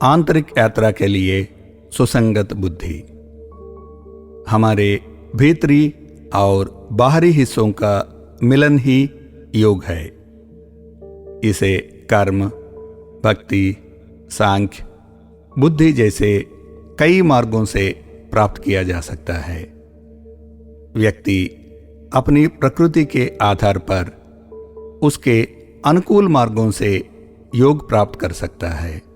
आंतरिक यात्रा के लिए सुसंगत बुद्धि। हमारे भीतरी और बाहरी हिस्सों का मिलन ही योग है। इसे कर्म, भक्ति, सांख्य, बुद्धि जैसे कई मार्गों से प्राप्त किया जा सकता है। व्यक्ति अपनी प्रकृति के आधार पर उसके अनुकूल मार्गों से योग प्राप्त कर सकता है।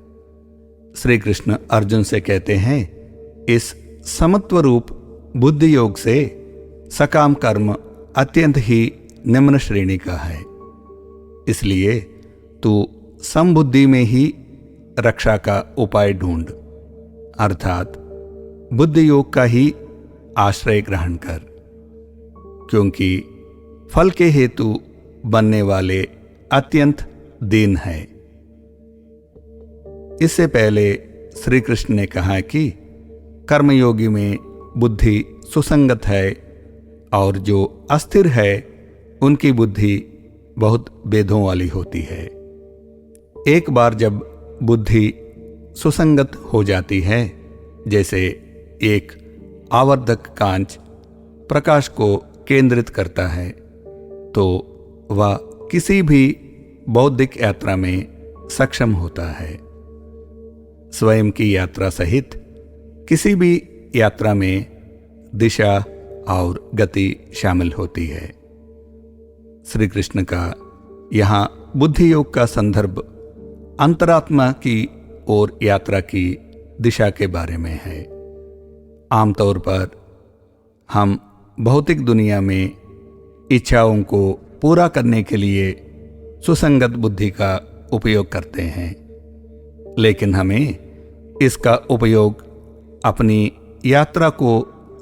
श्री कृष्ण अर्जुन से कहते हैं, इस समत्व रूप बुद्धि योग से सकाम कर्म अत्यंत ही निम्न श्रेणी का है। इसलिए तू समबुद्धि में ही रक्षा का उपाय ढूंढ, अर्थात बुद्धि योग का ही आश्रय ग्रहण कर, क्योंकि फल के हेतु बनने वाले अत्यंत दीन है। इससे पहले श्री कृष्ण ने कहा कि कर्मयोगी में बुद्धि सुसंगत है और जो अस्थिर है उनकी बुद्धि बहुत भेदों वाली होती है। एक बार जब बुद्धि सुसंगत हो जाती है, जैसे एक आवर्धक कांच प्रकाश को केंद्रित करता है, तो वह किसी भी बौद्धिक यात्रा में सक्षम होता है। स्वयं की यात्रा सहित किसी भी यात्रा में दिशा और गति शामिल होती है। श्री कृष्ण का यहाँ बुद्धि योग का संदर्भ अंतरात्मा की ओर यात्रा की दिशा के बारे में है। आमतौर पर हम भौतिक दुनिया में इच्छाओं को पूरा करने के लिए सुसंगत बुद्धि का उपयोग करते हैं, लेकिन हमें इसका उपयोग अपनी यात्रा को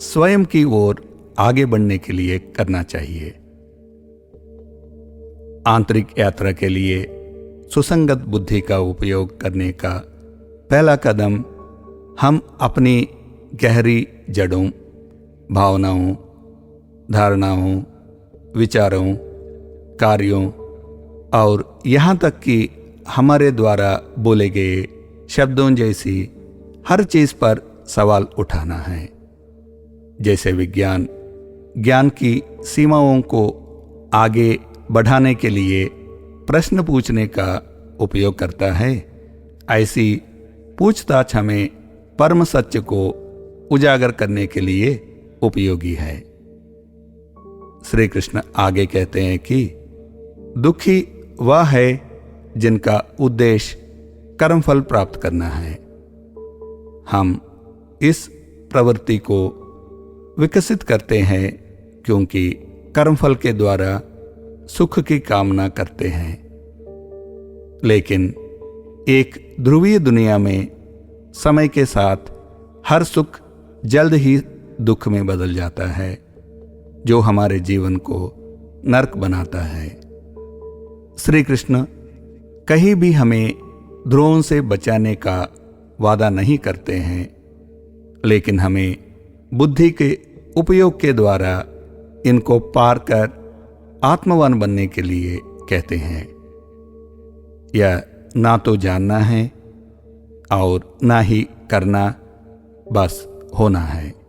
स्वयं की ओर आगे बढ़ने के लिए करना चाहिए। आंतरिक यात्रा के लिए सुसंगत बुद्धि का उपयोग करने का पहला कदम हम अपनी गहरी जड़ों, भावनाओं, धारणाओं, विचारों, कार्यों और यहाँ तक कि हमारे द्वारा बोले गए शब्दों जैसी हर चीज़ पर सवाल उठाना है। जैसे विज्ञान ज्ञान की सीमाओं को आगे बढ़ाने के लिए प्रश्न पूछने का उपयोग करता है, ऐसी पूछताछ हमें परम सत्य को उजागर करने के लिए उपयोगी है। श्री कृष्ण आगे कहते हैं कि दुखी वह है जिनका उद्देश्य कर्मफल प्राप्त करना है। हम इस प्रवृत्ति को विकसित करते हैं क्योंकि कर्मफल के द्वारा सुख की कामना करते हैं। लेकिन एक ध्रुवीय दुनिया में समय के साथ हर सुख जल्द ही दुख में बदल जाता है, जो हमारे जीवन को नरक बनाता है। श्री कृष्ण कहीं भी हमें ध्रुवों से बचाने का वादा नहीं करते हैं, लेकिन हमें बुद्धि के उपयोग के द्वारा इनको पार कर आत्मवान बनने के लिए कहते हैं। यह ना तो जानना है और ना ही करना, बस होना है।